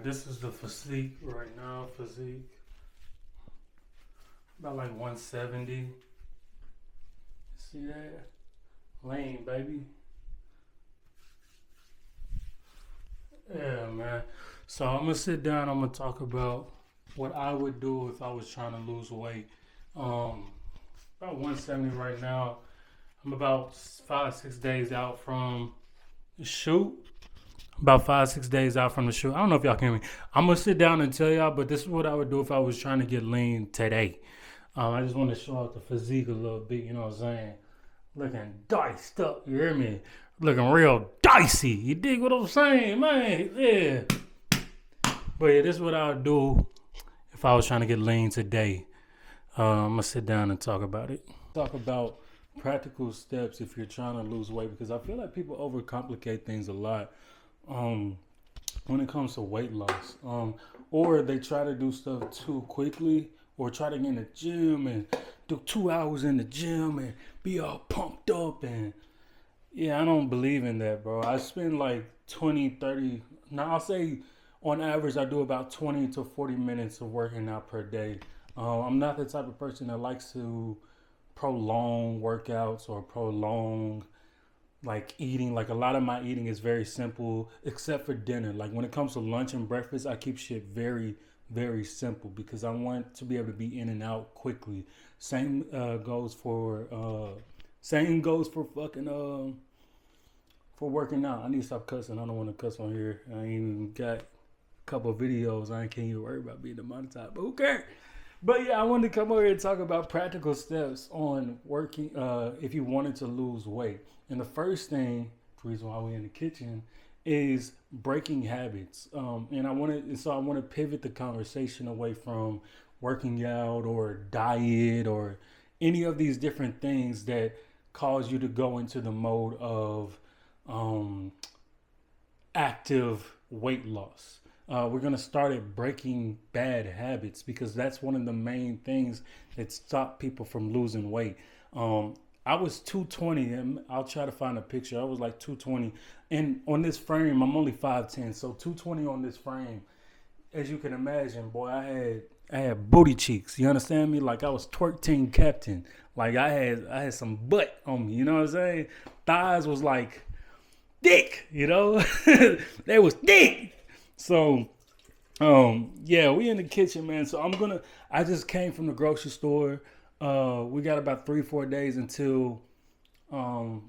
this is the physique right now. Physique about like 170. See that? Lean, baby. Yeah, man. So I'm gonna sit down. I'm gonna talk about what I would do if I was trying to lose weight. Um, about 170 right now. I'm about 5 6 days out from the shoot. About 5 6 days out from the shoot. I don't know if y'all can hear me. I'm gonna sit down and tell y'all, but this is what I would do if I was trying to get lean today. I just want to show out the physique a little bit. You know what I'm saying? Looking diced up. You hear me? Looking real dicey. You dig what I'm saying, man? Yeah. But yeah, this is what I would do if I was trying to get lean today. I'm gonna sit down and talk about it. Talk about practical steps if you're trying to lose weight, because I feel like people overcomplicate things a lot when it comes to weight loss. Or they try to do stuff too quickly, or try to get in the gym and do 2 hours in the gym and be all pumped up. And yeah, I don't believe in that, bro. I spend like 20, 30, now I'll say on average I do about 20 to 40 minutes of working out per day. I'm not the type of person that likes to prolong workouts or prolong like eating. Like a lot of my eating is very simple except for dinner. Like when it comes to lunch and breakfast, I keep shit very, very simple because I want to be able to be in and out quickly. Same goes for fucking for working out. I need to stop cussing. I don't want to cuss on here. I ain't even got a couple of videos. I can't even worry about being demonetized, but who cares? But yeah, I wanted to come over here and talk about practical steps on working if you wanted to lose weight. And the first thing, the reason why we're in the kitchen, is breaking habits. And I want to pivot the conversation away from working out or diet or any of these different things that cause you to go into the mode of active weight loss. We're going to start at breaking bad habits because that's one of the main things that stop people from losing weight. I was 220, and I'll try to find a picture. I was like 220, and on this frame, I'm only 5'10", so 220 on this frame. As you can imagine, boy, I had booty cheeks. You understand me? Like I was twerk team captain. Like I had some butt on me. You know what I'm saying? Thighs was like thick. You know, they was thick. So, yeah, we in the kitchen, man. So I just came from the grocery store. We got about 3-4 days until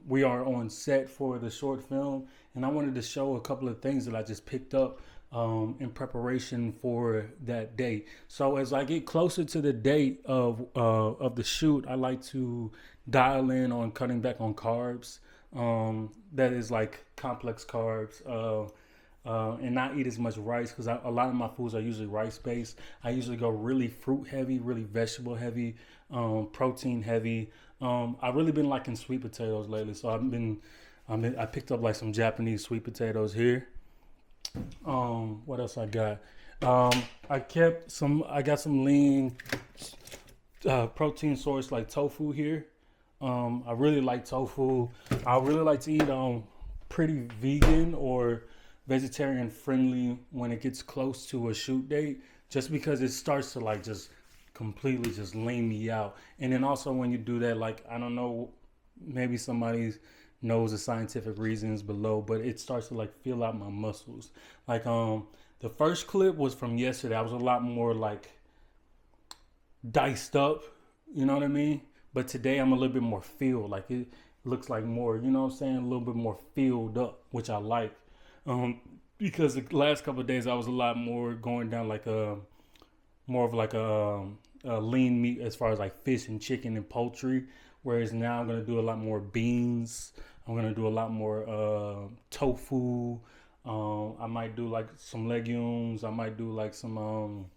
we are on set for the short film, and I wanted to show a couple of things that I just picked up in preparation for that date. So as I get closer to the date of the shoot, I like to dial in on cutting back on carbs. That is like complex carbs. And not eat as much rice because a lot of my foods are usually rice based. I usually go really fruit heavy, really vegetable heavy, protein heavy. I've really been liking sweet potatoes lately, so I picked up like some Japanese sweet potatoes here. What else I got? I got some lean protein source like tofu here. I really like tofu. I really like to eat pretty vegan or vegetarian friendly when it gets close to a shoot date, just because it starts to like just completely just lean me out. And then also when you do that, like I don't know, maybe somebody knows the scientific reasons below, but it starts to like feel out my muscles. Like the first clip was from yesterday. I was a lot more like diced up, you know what I mean? But today I'm a little bit more filled. Like it looks like more, you know what I'm saying, a little bit more filled up, which I like. Because the last couple of days I was a lot more going down like more of like a lean meat as far as like fish and chicken and poultry, whereas now I'm gonna do a lot more beans. I'm gonna do a lot more tofu. I might do like some legumes. I might do like some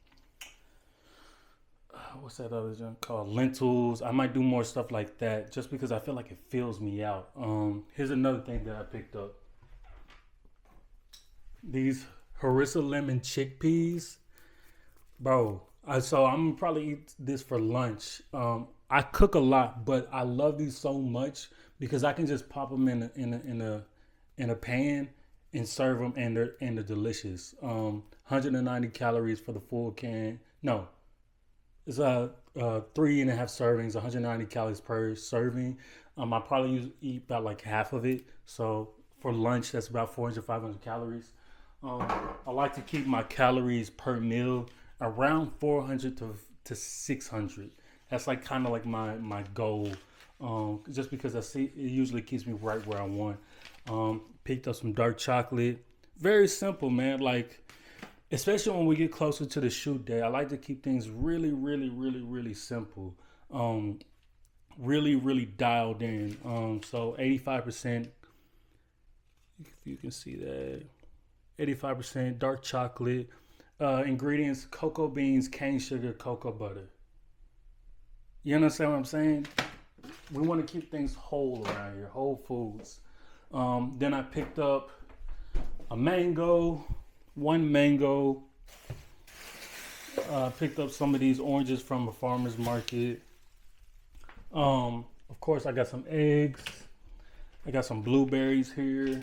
what's that other junk called, lentils. I might do more stuff like that just because I feel like it fills me out. Here's another thing that I picked up. These harissa lemon chickpeas, bro. So I'm gonna probably eat this for lunch. I cook a lot, but I love these so much because I can just pop them in a pan and serve them, and they're delicious. 190 calories for the full can. No, it's 3.5 servings, 190 calories per serving. I probably eat about like half of it. So for lunch, that's about 400, 500 calories. Um, I like to keep my calories per meal around 400 to 600. That's like kind of like my goal. Just because I see it usually keeps me right where I want. Picked up some dark chocolate. Very simple, man. Like, especially when we get closer to the shoot day, I like to keep things really, really, really, really simple. Um, really, really dialed in. So 85%, if you can see that, 85% dark chocolate. Ingredients: cocoa beans, cane sugar, cocoa butter. You understand what I'm saying? We want to keep things whole around here, whole foods. Then I picked up a mango, one mango. Picked up some of these oranges from a farmer's market. Of course, I got some eggs. I got some blueberries here.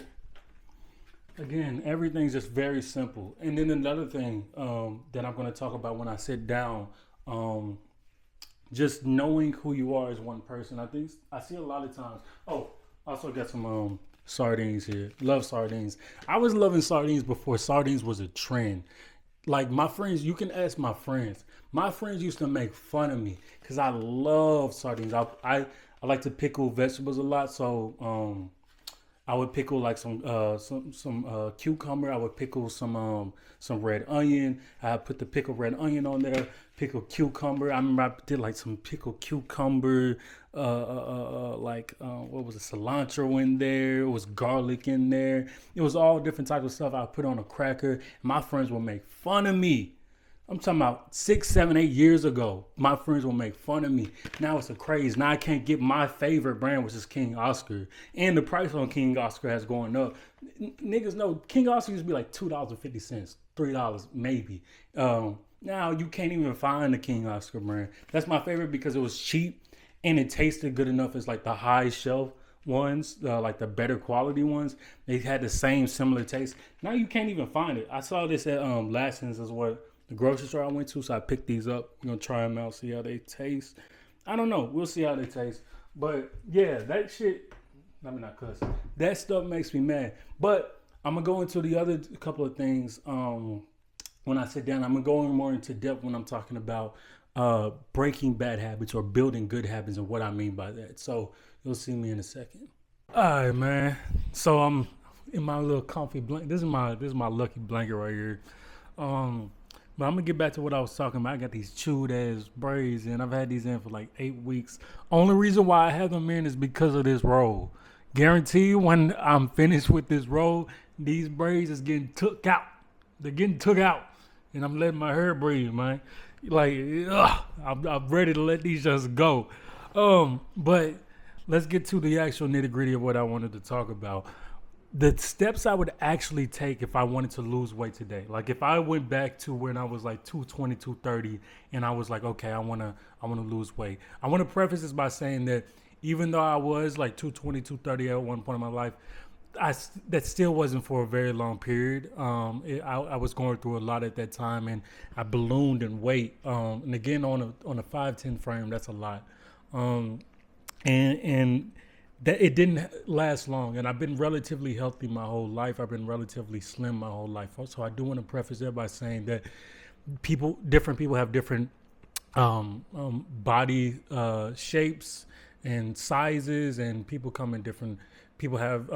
Again, everything's just very simple. And then another thing that I'm going to talk about when I sit down, just knowing who you are as one person. I think I see a lot of times. Oh, also got some sardines here. Love sardines. I was loving sardines before sardines was a trend. Like my friends, you can ask my friends. My friends used to make fun of me because I love sardines. I like to pickle vegetables a lot, so I would pickle like some cucumber. I would pickle some red onion. I put the pickled red onion on there. Pickled cucumber. I remember I did like some pickled cucumber. What was it? Cilantro in there. It was garlic in there. It was all different types of stuff. I put on a cracker. My friends would make fun of me. I'm talking about 6, 7, 8 years ago. My friends will make fun of me. Now it's a craze. Now I can't get my favorite brand, which is King Oscar. And the price on King Oscar has gone up. Niggas know King Oscar used to be like $2.50, $3 maybe. Now you can't even find the King Oscar brand. That's my favorite because it was cheap and it tasted good enough as like the high shelf ones, like the better quality ones. They had the same similar taste. Now you can't even find it. I saw this at Lassen's as well. The grocery store I went to, so I picked these up. I'm gonna try them out, see how they taste. I don't know. We'll see how they taste. But yeah, that shit. Let me not cuss. That stuff makes me mad. But I'm gonna go into the other couple of things. When I sit down, I'm gonna go more into depth when I'm talking about breaking bad habits or building good habits and what I mean by that. So you'll see me in a second. All right, man. So I'm in my little comfy blanket. This is my lucky blanket right here. Um, but I'm gonna get back to what I was talking about. I got these chewed ass braids, and I've had these in for like 8 weeks. Only reason why I have them in is because of this roll. Guarantee you, when I'm finished with this roll, these braids is getting took out. They're getting took out, and I'm letting my hair breathe, man. Like, I'm ready to let these just go. But let's get to the actual nitty gritty of what I wanted to talk about. The steps I would actually take if I wanted to lose weight today. Like if I went back to when I was like 220, 230 and I was like, okay, I wanna lose weight. I wanna preface this by saying that even though I was like 220, 230 at one point in my life, that still wasn't for a very long period. I was going through a lot at that time, and I ballooned in weight. And again, on a 5'10" frame, that's a lot. And that it didn't last long. And I've been relatively healthy my whole life. I've been relatively slim my whole life. So I do want to preface that by saying that different people have different body shapes and sizes, and people come in different. People have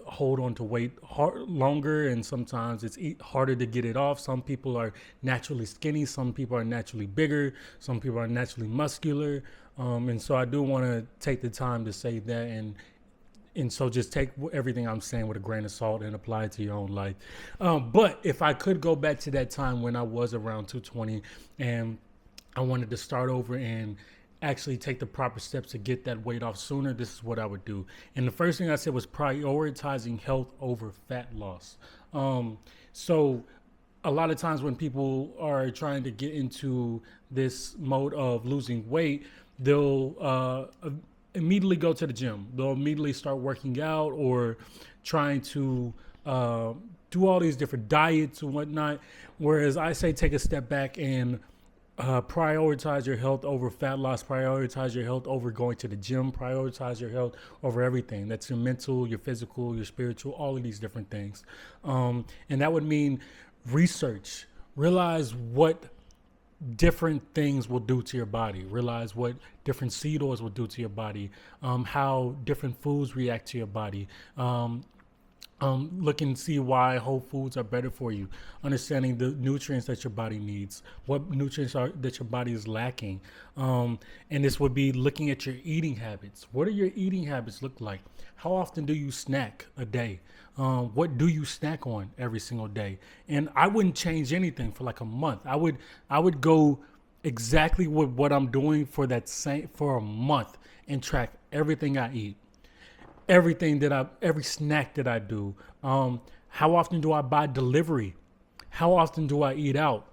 hold on to weight longer, and sometimes it's harder to get it off. Some people are naturally skinny. Some people are naturally bigger. Some people are naturally muscular. And so I do want to take the time to say that, and so just take everything I'm saying with a grain of salt and apply it to your own life. But if I could go back to that time when I was around 220 and I wanted to start over and actually take the proper steps to get that weight off sooner, this is what I would do. And the first thing I said was prioritizing health over fat loss. So a lot of times when people are trying to get into this mode of losing weight, they'll immediately go to the gym. They'll immediately start working out or trying to uh, do all these different diets and whatnot. Whereas I say take a step back and prioritize your health over fat loss, prioritize your health over going to the gym, prioritize your health over everything. That's your mental, your physical, your spiritual, all of these different things. And that would mean research, realize what different things will do to your body, realize what different seed oils will do to your body, how different foods react to your body. Look and see why whole foods are better for you. Understanding the nutrients that your body needs, what nutrients are that your body is lacking, and this would be looking at your eating habits. What do your eating habits look like? How often do you snack a day? What do you snack on every single day? And I wouldn't change anything for like a month. I would go exactly with what I'm doing for a month and track everything I eat, every snack that I do. How often do I buy delivery? How often do I eat out?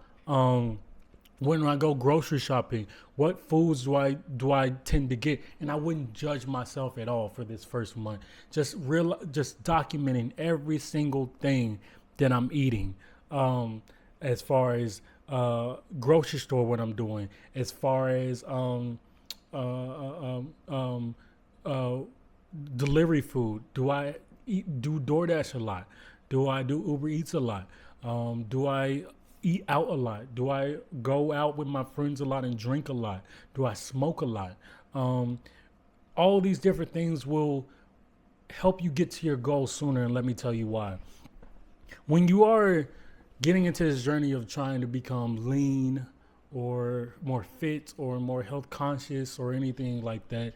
When I go grocery shopping, what foods do I tend to get? And I wouldn't judge myself at all for this first month. Just documenting every single thing that I'm eating. As far as grocery store, what I'm doing, as far as delivery food. Do I do DoorDash a lot? Do I do Uber Eats a lot? Do I eat out a lot? Do I go out with my friends a lot and drink a lot? Do I smoke a lot? All these different things will help you get to your goal sooner, and let me tell you why. When you are getting into this journey of trying to become lean or more fit or more health conscious or anything like that,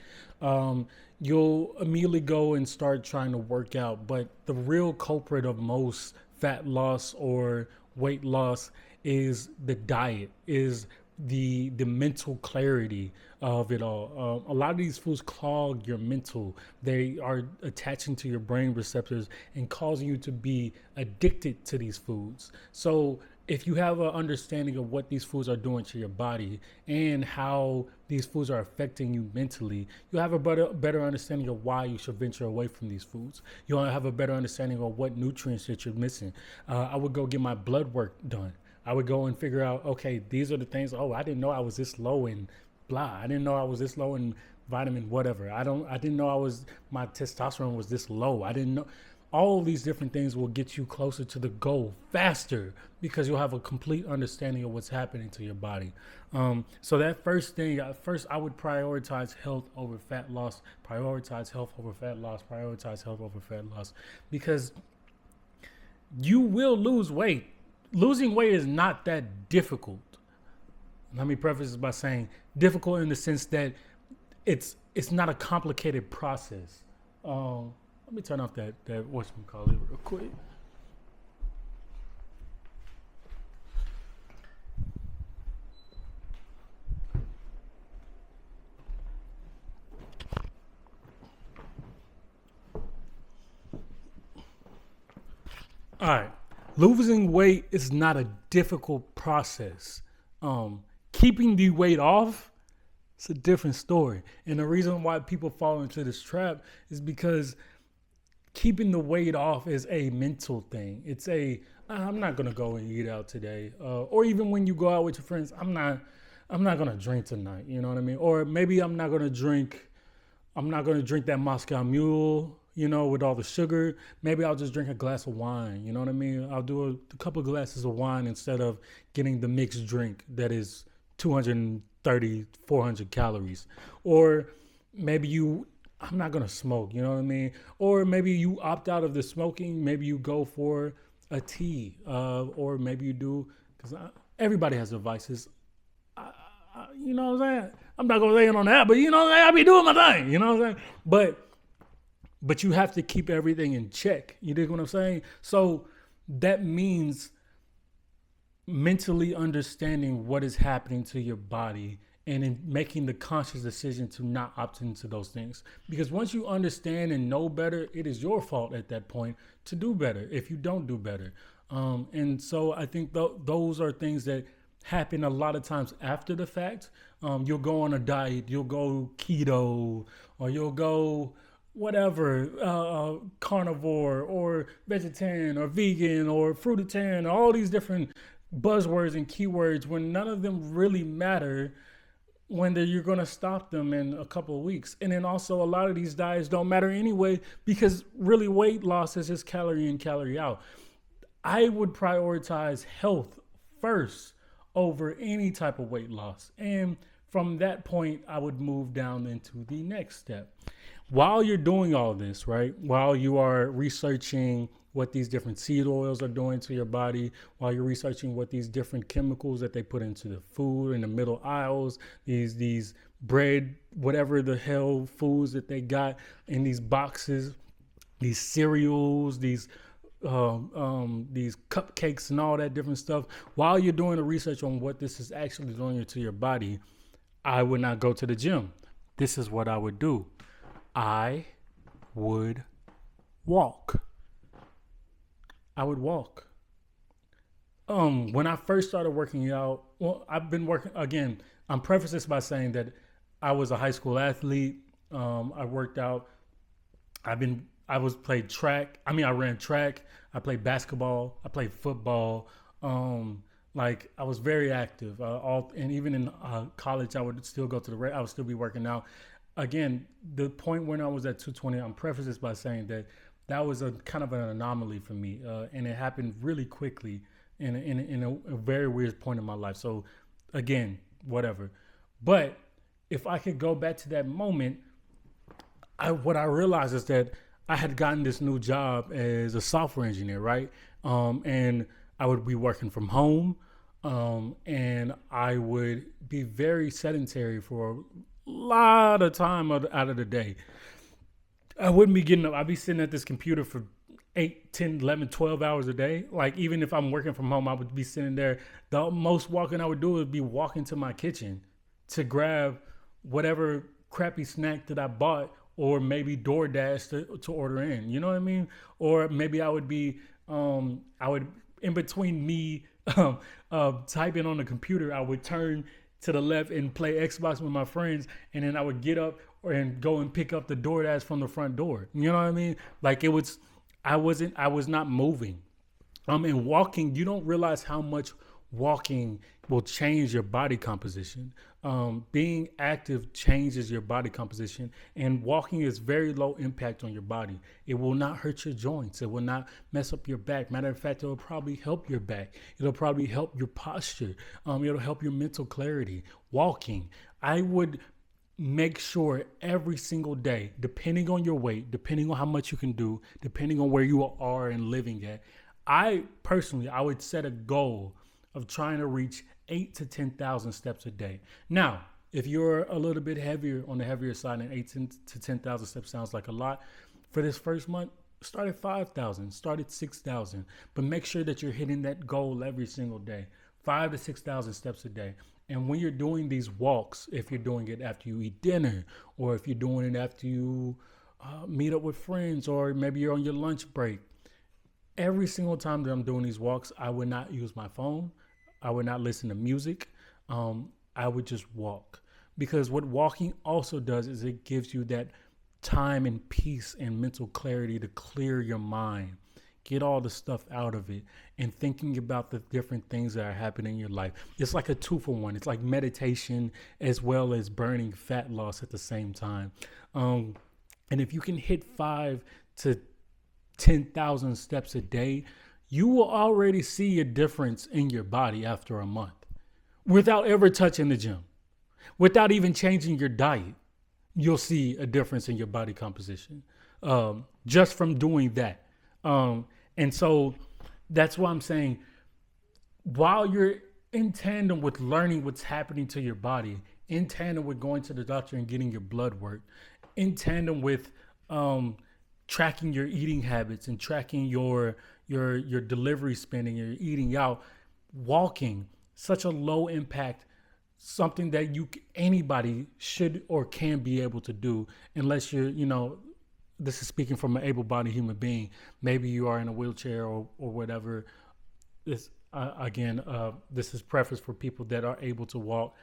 you'll immediately go and start trying to work out. But the real culprit of most fat loss or weight loss is the diet, is the mental clarity of it all. A lot of these foods clog your mental. They are attaching to your brain receptors and causing you to be addicted to these foods. So if you have an understanding of what these foods are doing to your body and how these foods are affecting you mentally, you'll have a better understanding of why you should venture away from these foods. You'll have a better understanding of what nutrients that you're missing. I would go get my blood work done. I would go and figure out, okay, these are the things. Oh, I didn't know I was this low in blah. I didn't know I was this low in vitamin whatever. I didn't know my testosterone was this low. I didn't know. All of these different things will get you closer to the goal faster because you'll have a complete understanding of what's happening to your body. So that first thing, I would prioritize health over fat loss, prioritize health over fat loss, prioritize health over fat loss, because you will lose weight. Losing weight is not that difficult. Let me preface this by saying difficult in the sense that it's not a complicated process. Let me turn off that whatchamacallit real quick. All right. Losing weight is not a difficult process. Keeping the weight off, it's a different story. And the reason why people fall into this trap is because keeping the weight off is a mental thing. It's I'm not gonna go and eat out today, or even when you go out with your friends, I'm not gonna drink tonight. You know what I mean? Or maybe I'm not gonna drink that Moscow Mule, with all the sugar. Maybe I'll just drink a glass of wine. You know what I mean? I'll do a couple of glasses of wine instead of getting the mixed drink that is 230, 400 calories. Or maybe I'm not going to smoke, you know what I mean? Or maybe you opt out of the smoking. Maybe you go for a tea. Or maybe you do, because everybody has their vices. You know what I'm saying? I'm not going to lay in on that, but you know what I'm saying? I be doing my thing, you know what I'm saying? But you have to keep everything in check. You dig what I'm saying? So that means mentally understanding what is happening to your body and in making the conscious decision to not opt into those things. Because once you understand and know better, it is your fault at that point to do better if you don't do better. And so I think those are things that happen a lot of times after the fact. You'll go on a diet, you'll go keto, or you'll go whatever, carnivore or vegetarian or vegan or fruitarian, all these different buzzwords and keywords when none of them really matter when you're going to stop them in a couple of weeks. And then also a lot of these diets don't matter anyway because really weight loss is just calorie in, calorie out. I would prioritize health first over any type of weight loss. And from that point, I would move down into the next step. While you're doing all this, right? While you are researching what these different seed oils are doing to your body, while you're researching what these different chemicals that they put into the food in the middle aisles, these bread, whatever the hell foods that they got in these boxes, these cereals, these cupcakes and all that different stuff. While you're doing the research on what this is actually doing to your body, I would not go to the gym. This is what I would do. I would walk. I would walk. When I first started working out, well, I've been working again. I'm preface this by saying that I was a high school athlete. I worked out. I played track. I ran track. I played basketball. I played football. Like I was very active. And even in college, I would still go to I would still be working out. Again, the point when I was at 220, I'm preface this by saying that was a kind of an anomaly for me, and it happened really quickly in a very weird point in my life. So, again, whatever. But if I could go back to that moment, what I realized is that I had gotten this new job as a software engineer, right? And I would be working from home, and I would be very sedentary for a lot of time out of the day. I wouldn't be getting up. I'd be sitting at this computer for 8, 10, 11, 12 hours a day. Like even if I'm working from home, I would be sitting there. The most walking I would do would be walking to my kitchen to grab whatever crappy snack that I bought, or maybe DoorDash to order in. You know what I mean? Or maybe I would be, in between me typing on the computer, I would turn to the left and play Xbox with my friends, and then I would get up and go and pick up the DoorDash from the front door. You know what I mean? Like I was not moving. And walking, you don't realize how much walking will change your body composition. Being active changes your body composition, and walking is very low impact on your body. It will not hurt your joints. It will not mess up your back. Matter of fact, it will probably help your back. It'll probably help your posture. It'll help your mental clarity. Walking, I would make sure every single day, depending on your weight, depending on how much you can do, depending on where you are and living at, I would set a goal of trying to reach 8 to 10,000 steps a day. Now, if you're a little bit heavier on the heavier side, and 8 to 10,000 steps sounds like a lot, for this first month, start at 5,000, start at 6,000, but make sure that you're hitting that goal every single day, 5 to 6,000 steps a day. And when you're doing these walks, if you're doing it after you eat dinner, or if you're doing it after you meet up with friends, or maybe you're on your lunch break, every single time that I'm doing these walks, I would not use my phone. I would not listen to music. I would just walk. Because what walking also does is it gives you that time and peace and mental clarity to clear your mind. Get all the stuff out of it and thinking about the different things that are happening in your life. It's like a 2-for-1. It's like meditation as well as burning fat loss at the same time. And if you can hit 5 to 10,000 steps a day, you will already see a difference in your body after a month without ever touching the gym, without even changing your diet. You'll see a difference in your body composition just from doing that. And so that's why I'm saying, while you're in tandem with learning what's happening to your body, in tandem with going to the doctor and getting your blood work, in tandem with tracking your eating habits and tracking your delivery spending, your eating out, walking, such a low impact, something that anybody should or can be able to do, unless you're, this is speaking from an able-bodied human being. Maybe you are in a wheelchair or whatever. This this is preference for people that are able to walk.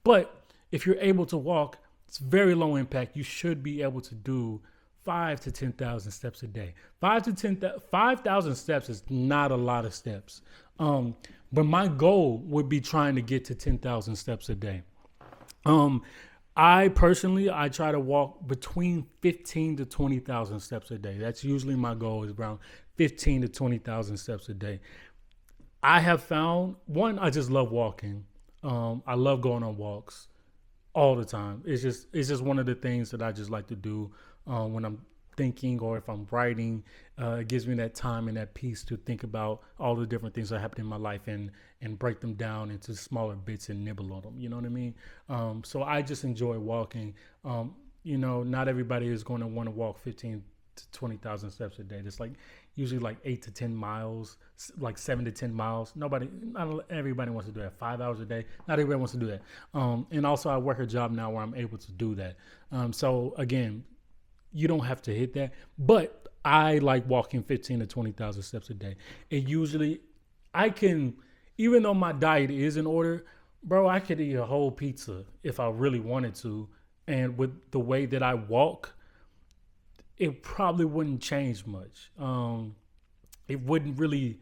But if you're able to walk, it's very low impact. You should be able to do 5,000 to 10,000 steps a day. 5,000 steps is not a lot of steps. Um, but my goal would be trying to get to 10,000 steps a day. Um, I personally, I try to walk between 15 to 20,000 steps a day. That's usually my goal, is around 15 to 20,000 steps a day. I have found, one, I just love walking. I love going on walks all the time. It's just one of the things that I just like to do when I'm thinking, or if I'm writing. It gives me that time and that peace to think about all the different things that happen in my life, and break them down into smaller bits and nibble on them. You know what I mean? So I just enjoy walking. Not everybody is going to want to walk 15 to 20,000 steps a day. It's like usually like 8 to 10 miles, like 7 to 10 miles. Not everybody wants to do that. 5 hours a day. Not everybody wants to do that. And also I work a job now where I'm able to do that. So again, you don't have to hit that, but I like walking 15 to 20,000 steps a day. It usually, I can, even though my diet is in order, bro, I could eat a whole pizza if I really wanted to. And with the way that I walk, it probably wouldn't change much. It wouldn't really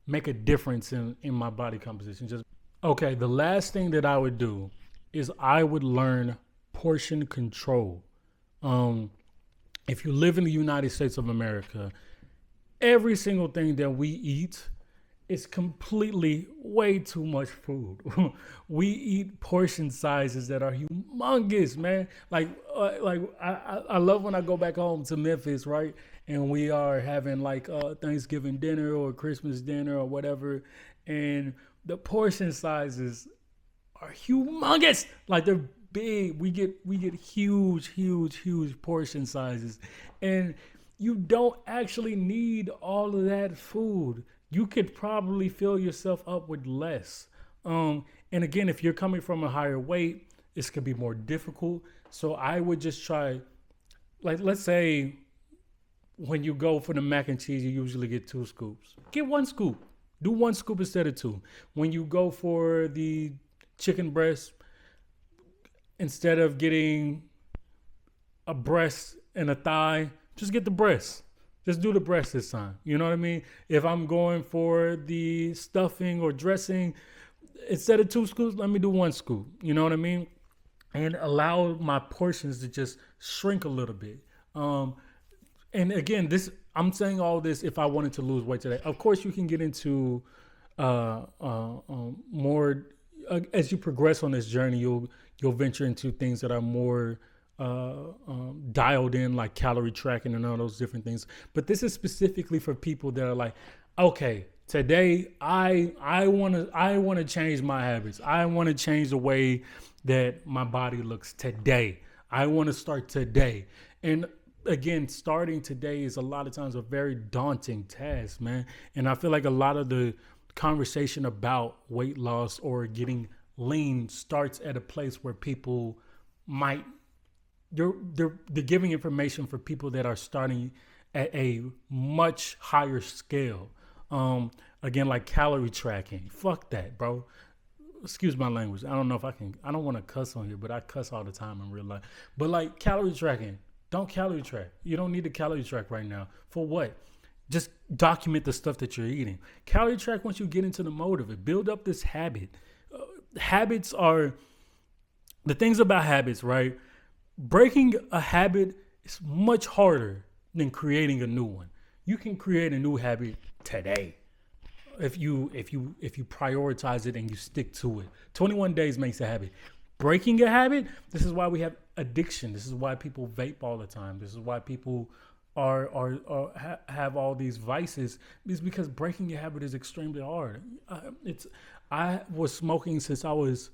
make a difference in my body composition. Just okay. The last thing that I would do is I would learn portion control. Um, if you live in the United States of America, every single thing that we eat is completely way too much food. We eat portion sizes that are humongous, man. I love when I go back home to Memphis, right? And we are having like Thanksgiving dinner or Christmas dinner or whatever, and the portion sizes are humongous. Like they're big. We get huge portion sizes, and you don't actually need all of that food. You could probably fill yourself up with less. And again, if you're coming from a higher weight, this could be more difficult. So I would just try, like, let's say when you go for the mac and cheese, you usually get 2 scoops. Get 1 scoop. Do 1 scoop instead of 2. When you go for the chicken breast, instead of getting a breast and a thigh, just get the breast. Just do the breast this time. You know what I mean? If I'm going for the stuffing or dressing, instead of 2 scoops, let me do 1 scoop. You know what I mean? And allow my portions to just shrink a little bit. And again, I'm saying all this if I wanted to lose weight today. Of course, you can get into more as you progress on this journey. You'll venture into things that are more dialed in, like calorie tracking and all those different things. But this is specifically for people that are like, okay, today I want to change my habits. I want to change the way that my body looks today. I want to start today. And again, starting today is a lot of times a very daunting task, man. And I feel like a lot of the conversation about weight loss or getting lean starts at a place where people might they're giving information for people that are starting at a much higher scale. Again, like calorie tracking. Fuck that, bro. Excuse my language. I don't know if I can. I don't want to cuss on here, but I cuss all the time in real life. But like calorie tracking, don't calorie track. You don't need to calorie track right now. For what? Just document the stuff that you're eating. Calorie track once you get into the mode of it. Build up this habit. Habits are the things about habits, right? Breaking a habit is much harder than creating a new one. You can create a new habit today if you prioritize it and you stick to it. 21 days makes a habit. Breaking a habit, this is why we have addiction. This is why people vape all the time. This is why people have all these vices, is because breaking a habit is extremely hard. I was smoking since I was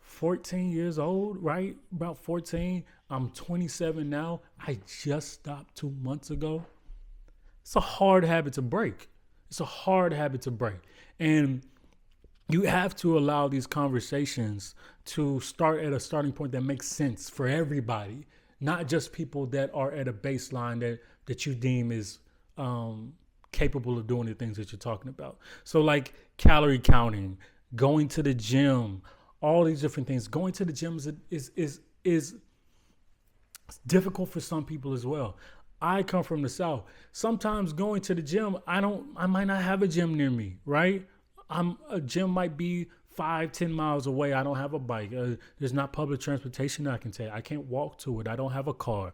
14 years old, right? About 14. I'm 27 now. I just stopped 2 months ago. It's a hard habit to break. It's a hard habit to break. And you have to allow these conversations to start at a starting point that makes sense for everybody, not just people that are at a baseline that you deem is capable of doing the things that you're talking about. So like calorie counting, going to the gym, all these different things. Going to the gym is difficult for some people as well. I come from the South. Sometimes going to the gym, I might not have a gym near me, right? A gym might be 5, 10 miles away. I don't have a bike. There's not public transportation that I can take. I can't walk to it. I don't have a car.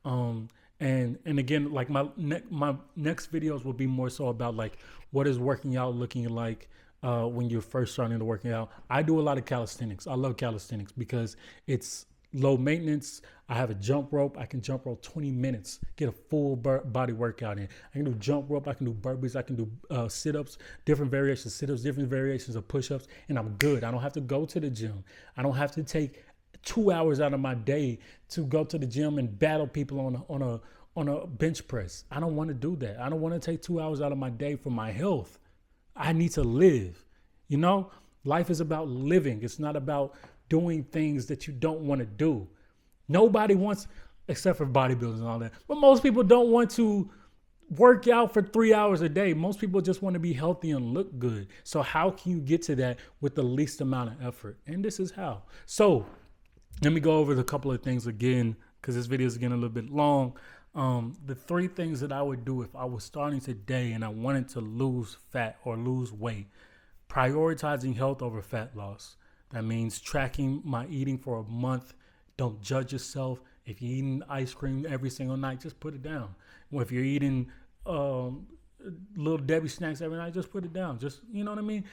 Um, and again, like my next videos will be more so about like what is working out looking like when you're first starting to working out. I do a lot of calisthenics. I love calisthenics because it's low maintenance. I have a jump rope. I can jump rope 20 minutes, get a full body workout in. I can do jump rope. I can do burpees. I can do sit-ups, different variations of sit-ups, different variations of push-ups, and I'm good. I don't have to go to the gym. I don't have to take 2 hours out of my day to go to the gym and battle people on a bench press. I don't want to do that. I don't want to take 2 hours out of my day for my health. I need to live. You know, life is about living. It's not about doing things that you don't want to do. Nobody wants, except for bodybuilders and all that, but most people don't want to work out for 3 hours a day. Most people just want to be healthy and look good. So how can you get to that with the least amount of effort? And this is how. So let me go over the couple of things again, because this video is getting a little bit long. The 3 things that I would do if I was starting today and I wanted to lose fat or lose weight: prioritizing health over fat loss. That means tracking my eating for a month. Don't judge yourself. If you're eating ice cream every single night, just put it down. Or if you're eating Little Debbie snacks every night, just put it down. Just, you know what I mean?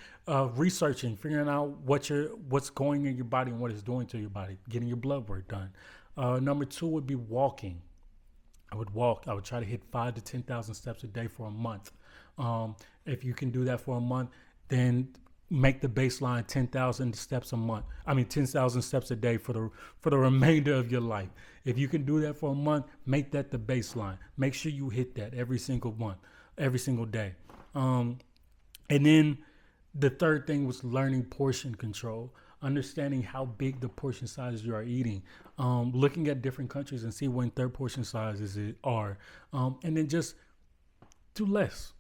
Researching, figuring out what's going in your body and what it's doing to your body, getting your blood work done. Number 2 would be walking. I would walk. I would try to hit 5,000 to 10,000 steps a day for a month. If you can do that for a month, then make the baseline 10,000 steps a month. 10,000 steps a day for the remainder of your life. If you can do that for a month, make that the baseline. Make sure you hit that every single month, every single day. And then the 3rd thing was learning portion control, understanding how big the portion sizes you are eating, looking at different countries and see what their portion sizes are, and then just do less.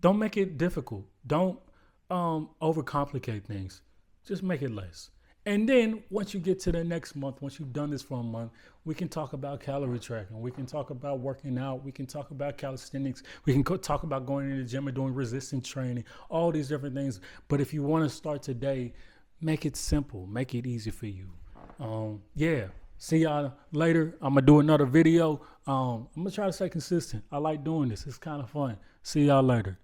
Don't make it difficult. Don't overcomplicate things. Just make it less. And then once you get to the next month, once you've done this for a month, we can talk about calorie tracking. We can talk about working out. We can talk about calisthenics. We can talk about going to the gym and doing resistance training, all these different things. But if you want to start today, make it simple. Make it easy for you. Yeah. See y'all later. I'm going to do another video. I'm going to try to stay consistent. I like doing this. It's kind of fun. See y'all later.